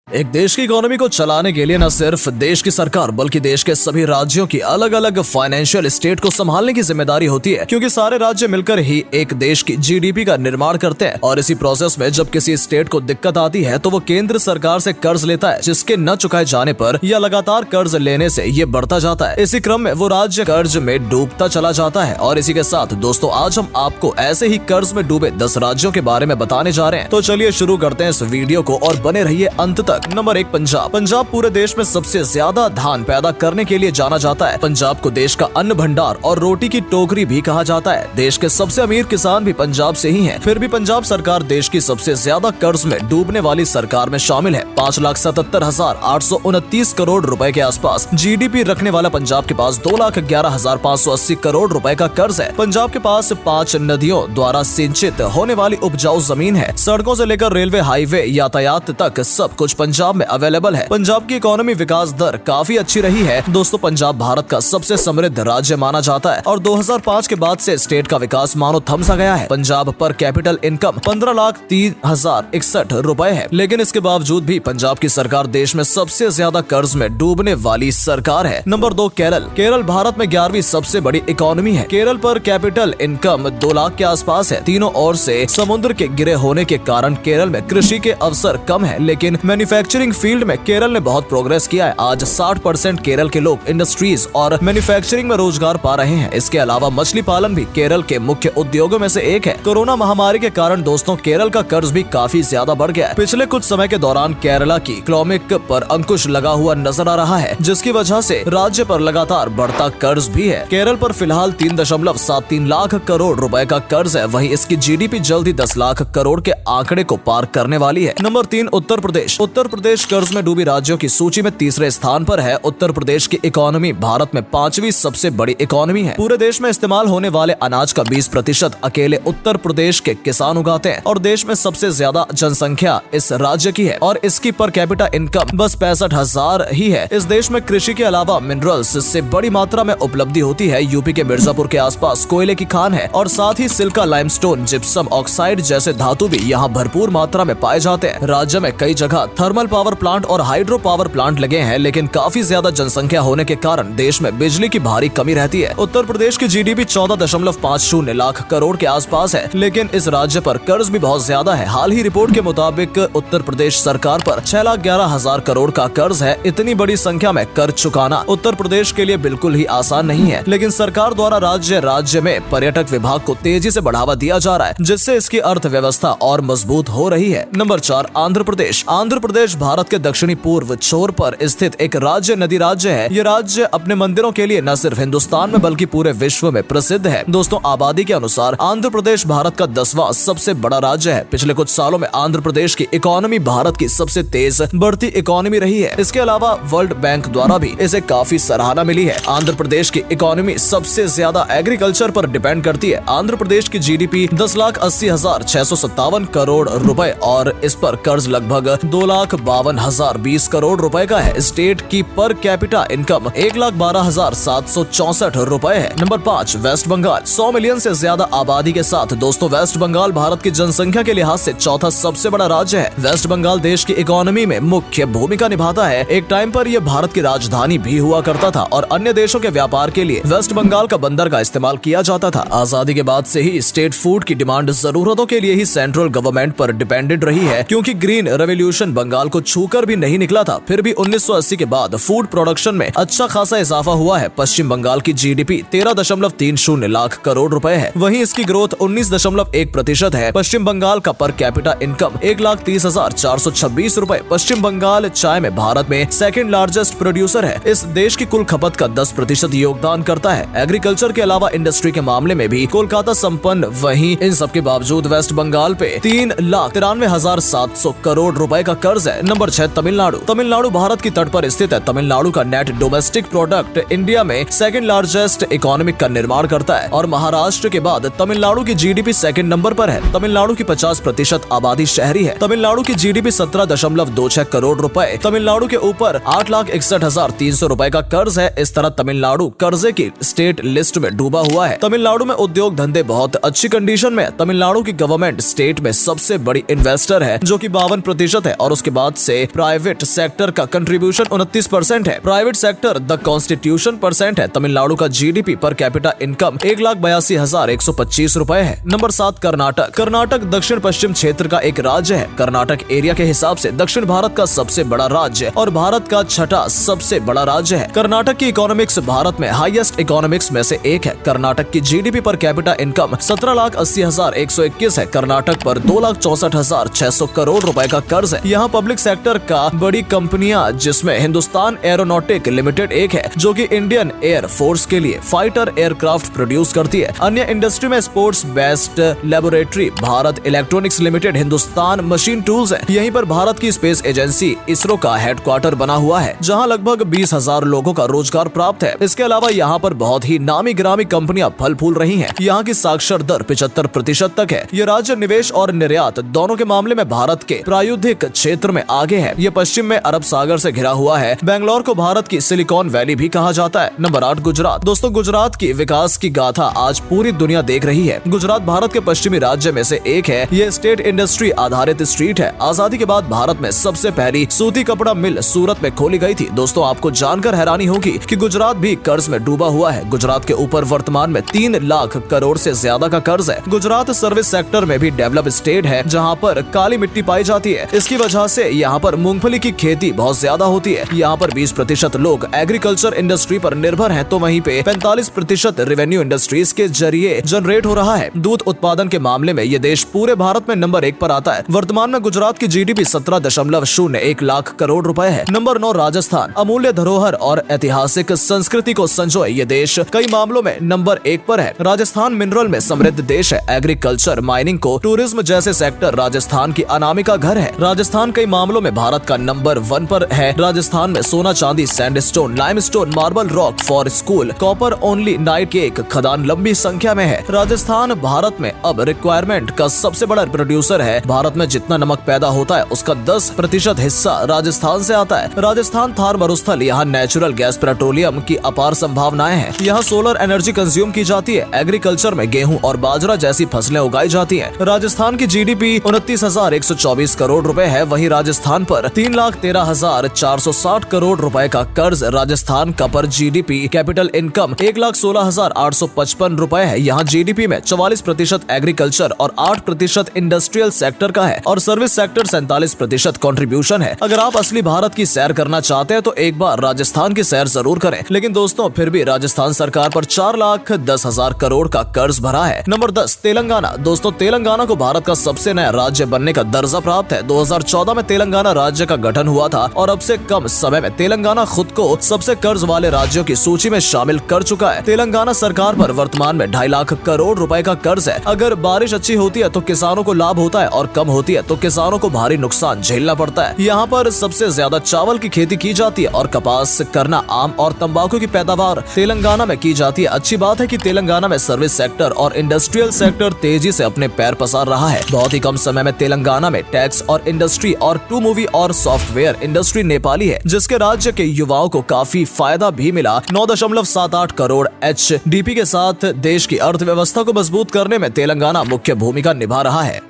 एक देश की इकोनॉमी को चलाने के लिए न सिर्फ देश की सरकार बल्कि देश के सभी राज्यों की अलग अलग फाइनेंशियल स्टेट को संभालने की जिम्मेदारी होती है, क्योंकि सारे राज्य मिलकर ही एक देश की जीडीपी का निर्माण करते हैं। और इसी प्रोसेस में जब किसी स्टेट को दिक्कत आती है तो वो केंद्र सरकार से कर्ज लेता है, जिसके न चुकाए जाने पर या लगातार कर्ज लेने से ये बढ़ता जाता है। इसी क्रम में वो राज्य कर्ज में डूबता चला जाता है। और इसी के साथ दोस्तों, आज हम आपको ऐसे ही कर्ज में डूबे 10 राज्यों के बारे में बताने जा रहे हैं। तो चलिए शुरू करते हैं इस वीडियो को और बने रहिए अंत तक। नंबर 1, पंजाब। पंजाब पूरे देश में सबसे ज्यादा धान पैदा करने के लिए जाना जाता है। पंजाब को देश का अन्न भंडार और रोटी की टोकरी भी कहा जाता है। देश के सबसे अमीर किसान भी पंजाब से ही हैं। फिर भी पंजाब सरकार देश की सबसे ज्यादा कर्ज में डूबने वाली सरकार में शामिल है। 5,77,829 करोड़ रुपए के आसपास जीडीपी रखने वाला पंजाब के पास 2,11,580 करोड़ रुपए का कर्ज है। पंजाब के पास 5 नदियों द्वारा सिंचित होने वाली उपजाऊ जमीन है। सड़कों से लेकर रेलवे, हाईवे, यातायात तक सब कुछ पंजाब में अवेलेबल है। पंजाब की इकोनॉमी विकास दर काफी अच्छी रही है। दोस्तों, पंजाब भारत का सबसे समृद्ध राज्य माना जाता है और 2005 के बाद से स्टेट का विकास मानो थम सा गया है। पंजाब पर कैपिटल इनकम 15,03,061 रुपए है, लेकिन इसके बावजूद भी पंजाब की सरकार देश में सबसे ज्यादा कर्ज में डूबने वाली सरकार है। नंबर 2, केरल। केरल भारत में 11वीं सबसे बड़ी इकोनॉमी है। केरल पर कैपिटल इनकम 2 लाख के आसपास है। तीनों ओर से समुद्र के घिरे होने के कारण केरल में कृषि के अवसर कम है, लेकिन मैन्युफैक्चरिंग फील्ड में केरल ने बहुत प्रोग्रेस किया है। आज 60% केरल के लोग इंडस्ट्रीज और मैन्युफैक्चरिंग में रोजगार पा रहे हैं। इसके अलावा मछली पालन भी केरल के मुख्य उद्योगों में से एक है। कोरोना महामारी के कारण दोस्तों, केरल का कर्ज भी काफी ज्यादा बढ़ गया है। पिछले कुछ समय के दौरान केरला की इकोनॉमिक पर अंकुश लगा हुआ नजर आ रहा है, जिसकी वजह से राज्य पर लगातार बढ़ता कर्ज भी है। केरल पर फिलहाल 3.73 लाख करोड़ रुपए का कर्ज है। वहीं इसकी जीडीपी जल्द ही 10 लाख करोड़ के आंकड़े को पार करने वाली है। नंबर 3, उत्तर प्रदेश। उत्तर प्रदेश कर्ज में डूबी राज्यों की सूची में तीसरे स्थान पर है। उत्तर प्रदेश की इकोनॉमी भारत में 5वीं सबसे बड़ी इकोनॉमी है। पूरे देश में इस्तेमाल होने वाले अनाज का 20% अकेले उत्तर प्रदेश के किसान उगाते हैं और देश में सबसे ज्यादा जनसंख्या इस राज्य की है और इसकी पर कैपिटा इनकम बस 65,000 ही है। इस देश में कृषि के अलावा मिनरल्स से बड़ी मात्रा में उपलब्धि होती है। यूपी के मिर्जापुर के आसपास कोयले की खान है और साथ ही सिल्का, लाइमस्टोन, जिप्सम ऑक्साइड जैसे धातु भी यहाँ भरपूर मात्रा में पाए जाते हैं। राज्य में कई जगह थर्मल पावर प्लांट और हाइड्रो पावर प्लांट लगे हैं, लेकिन काफी ज्यादा जनसंख्या होने के कारण देश में बिजली की भारी कमी रहती है। उत्तर प्रदेश की जीडीपी 14.50 लाख करोड़ के आसपास है, लेकिन इस राज्य पर कर्ज भी बहुत ज्यादा है। हाल ही रिपोर्ट के मुताबिक उत्तर प्रदेश सरकार पर 6,11,000 करोड़ का कर्ज है। इतनी बड़ी संख्या में कर्ज चुकाना उत्तर प्रदेश के लिए बिल्कुल ही आसान नहीं है, लेकिन सरकार द्वारा राज्य में पर्यटक विभाग को तेजी से बढ़ावा दिया जा रहा है, जिससे इसकी अर्थव्यवस्था और मजबूत हो रही है। नंबर 4, आंध्र प्रदेश। आंध्र प्रदेश भारत के दक्षिणी पूर्व छोर पर स्थित एक नदी राज्य है। ये राज्य अपने मंदिरों के लिए न सिर्फ हिंदुस्तान में बल्कि पूरे विश्व में प्रसिद्ध है। दोस्तों, आबादी के अनुसार आंध्र प्रदेश भारत का 10वां सबसे बड़ा राज्य है। पिछले कुछ सालों में आंध्र प्रदेश की इकोनॉमी भारत की सबसे तेज बढ़ती इकोनॉमी रही है। इसके अलावा वर्ल्ड बैंक द्वारा भी इसे काफी सराहना मिली है। आंध्र प्रदेश की इकोनॉमी सबसे ज्यादा एग्रीकल्चर पर डिपेंड करती है। आंध्र प्रदेश की जीडीपी 10,80,657 करोड़ रुपए और इस पर कर्ज लगभग 2,52,020 करोड़ रुपए का है। स्टेट की पर कैपिटा इनकम 1,12,764 रुपए है। Number 5, waste Bengal. 100 मिलियन से ज्यादा आबादी के साथ दोस्तों, वेस्ट बंगाल भारत की जनसंख्या के लिहाज से चौथा सबसे बड़ा राज्य है। वेस्ट बंगाल देश की इकोनॉमी में मुख्य भूमिका निभाता है। एक टाइम पर यह भारत की राजधानी भी हुआ करता था और अन्य देशों के व्यापार के लिए वेस्ट बंगाल का बंदर का इस्तेमाल किया जाता था। आजादी के बाद से ही स्टेट फूड की डिमांड जरूरतों के लिए ही सेंट्रल गवर्नमेंट पर डिपेंडेंट रही है, क्योंकि ग्रीन रेवोल्यूशन बंगाल को छूकर भी नहीं निकला था। फिर भी 1980 के बाद फूड प्रोडक्शन में अच्छा खासा इजाफा हुआ है। पश्चिम बंगाल की जीडीपी 13.30 लाख करोड़ रुपए है। वहीं इसकी ग्रोथ 19.1% है। पश्चिम बंगाल का पर कैपिटा इनकम 1,30,426 रुपए। पश्चिम बंगाल चाय में भारत में सेकंड लार्जेस्ट प्रोड्यूसर है। इस देश की कुल खपत का 10% योगदान करता है। एग्रीकल्चर के अलावा इंडस्ट्री के मामले में भी कोलकाता संपन्न। वहीं इन सब के बावजूद वेस्ट बंगाल पे 3,93,700 करोड़ रुपए का कर्ज है। नंबर 6, तमिलनाडु। तमिलनाडु भारत की तट पर स्थित है। तमिलनाडु का नेट डोमेस्टिक प्रोडक्ट इंडिया में सेकंड लार्जेस्ट इकोनॉमिक का निर्माण करता है और महाराष्ट्र के बाद तमिलनाडु की जीडीपी सेकंड नंबर पर है। तमिलनाडु की 50% आबादी शहरी है। तमिलनाडु की जीडीपी 17.26 करोड़ रुपए। तमिलनाडु के ऊपर 8,61,300 रुपए का कर्ज है। इस तरह तमिलनाडु कर्जे की स्टेट लिस्ट में डूबा हुआ है। तमिलनाडु में उद्योग धंधे बहुत अच्छी कंडीशन में। तमिलनाडु की गवर्नमेंट स्टेट में सबसे बड़ी इन्वेस्टर है, जो कि 52% है और उसके बाद से प्राइवेट सेक्टर का कंट्रीब्यूशन 29% है। Private sector the constitution percent है। तमिलनाडु का जीडीपी पर कैपिटा इनकम 1,82,125 रुपए है। नंबर 7 कर्नाटक। कर्नाटक दक्षिण पश्चिम क्षेत्र का एक राज्य है। कर्नाटक एरिया के हिसाब से दक्षिण भारत का सबसे बड़ा राज्य और भारत का छठा सबसे बड़ा राज्य है। कर्नाटक की इकोनॉमिक्स भारत में हाईएस्ट इकोनॉमिक्स में से एक है। कर्नाटक की जीडीपी पर कैपिटा इनकम 17,80,121 है। कर्नाटक पर 2,64,600 करोड़ रुपए का कर्ज है। यहाँ पब्लिक सेक्टर का बड़ी कंपनियां जिसमें हिंदुस्तान एरोनॉटिक लिमिटेड एक है, जो कि इंडियन एयर फोर्स के लिए फाइटर एयरक्राफ्ट प्रोड्यूस करती है। अन्य इंडस्ट्री में sports based laboratory Bharat electronics limited, Hindustan machine tools है। यहीं पर भारत की स्पेस एजेंसी इसरो का हेडक्वार्टर बना हुआ है, जहां लगभग 20,000 लोगों का रोजगार प्राप्त है। इसके अलावा यहाँ पर बहुत ही नामी गिरामी कंपनियां फल फूल रही हैं। यहाँ की साक्षर दर 75% तक है। ये राज्य निवेश और निर्यात दोनों के मामले में भारत के प्रायुधिक क्षेत्र में आगे है। ये पश्चिम में अरब सागर से घिरा हुआ है। बेंगलोर को भारत की सिलिकॉन वैली भी कहा जाता है। नंबर 8 गुजरात। दोस्तों, गुजरात की विकास की गाथा आज पूरी दुनिया देख रही है। गुजरात भारत के पश्चिमी राज्य में से एक है। ये स्टेट इंडस्ट्री आधारित स्ट्रीट है। आजादी के बाद भारत में सबसे पहली सूती कपड़ा मिल सूरत में खोली गई थी। दोस्तों, आपको जानकर हैरानी होगी कि गुजरात भी कर्ज में डूबा हुआ है। गुजरात के ऊपर वर्तमान में 3 लाख करोड़ से ज्यादा का कर्ज है। गुजरात सर्विस सेक्टर में भी डेवलप स्टेट है, जहाँ पर काली मिट्टी पाई जाती है। इसकी वजह से यहाँ पर मूंगफली की खेती बहुत ज्यादा होती है। यहाँ पर 20% लोग एग्रीकल्चर इंडस्ट्री पर निर्भर हैं, तो वहीं पे 45% रेवेन्यू इंडस्ट्रीज के जरिए जनरेट हो रहा है। दूध उत्पादन के मामले में ये देश पूरे भारत में नंबर 1 पर आता है। वर्तमान में गुजरात की जीडीपी 17.01 लाख करोड़ रुपए है। नंबर 9 राजस्थान। अमूल्य धरोहर और ऐतिहासिक संस्कृति को संजोए ये देश कई मामलों में नंबर 1 पर है। राजस्थान मिनरल में समृद्ध देश है। एग्रीकल्चर, माइनिंग को टूरिज्म जैसे सेक्टर राजस्थान की अनामिका घर है। राजस्थान कई मामलों में भारत का नंबर 1 पर है। राजस्थान में सोना, चांदी, sandstone, limestone, marble rock for school, copper only night cake खदान लंबी संख्या में है। राजस्थान भारत में अब रिक्वायरमेंट का सबसे बड़ा प्रोड्यूसर है। भारत में जितना नमक पैदा होता है उसका 10% हिस्सा राजस्थान से आता है। राजस्थान थार मरुस्थल, यहाँ नेचुरल गैस पेट्रोलियम की अपार संभावनाएं हैं। यहाँ सोलर एनर्जी कंज्यूम की जाती है। एग्रीकल्चर में गेहूं और बाजरा जैसी फसलें उगाई जाती हैं। राजस्थान की जीडीपी 29,124 करोड़ रुपए है। वहीं राजस्थान पर 3,13,460 करोड़ रुपए का कर्ज। राजस्थान का पर जीडीपी कैपिटल इनकम 1,16,855 रुपए है। यहाँ जीडीपी में 44% एग्रीकल्चर और 8% इंडस्ट्रियल सेक्टर का है और सर्विस सेक्टर 47% कंट्रीब्यूशन है। अगर आप असली भारत की सैर करना चाहते हैं तो एक बार राजस्थान की सैर जरूर करें। लेकिन दोस्तों, फिर भी राजस्थान सरकार पर 4,10,000 करोड़ का कर्ज भरा है। नंबर 10 तेलंगाना। दोस्तों, तेलंगाना को भारत का सबसे नया राज्य बनने का दर्जा प्राप्त है। 2014 में तेलंगाना राज्य का गठन हुआ था और अब से कम समय में तेलंगाना खुद को सबसे कर्ज वाले राज्यों की सूची में शामिल कर चुका है। तेलंगाना सरकार पर वर्तमान में 2.5 लाख करोड़ रुपए का कर्ज है। अगर बारिश अच्छी होती है तो किसानों को लाभ होता है और कम होती है तो किसानों को भारी नुकसान झेलना पड़ता है। यहाँ पर सबसे ज्यादा चावल की खेती की जाती है और कपास, गन्ना, आम और तंबाकू की पैदावार तेलंगाना में की जाती है। अच्छी बात है कि तेलंगाना में सर्विस सेक्टर और इंडस्ट्रियल सेक्टर तेजी से अपने पैर पसार रहा है। बहुत ही कम समय में तेलंगाना में टैक्स और इंडस्ट्री और टू मूवी और सॉफ्टवेयर इंडस्ट्री नेपाली है, जिसके राज्य के युवाओं को काफी फायदा भी मिला। 9.78 करोड़ HDP के साथ देश की अर्थव्यवस्था को मजबूत करने में तेलंगाना मुख्य भूमिका निभा रहा है।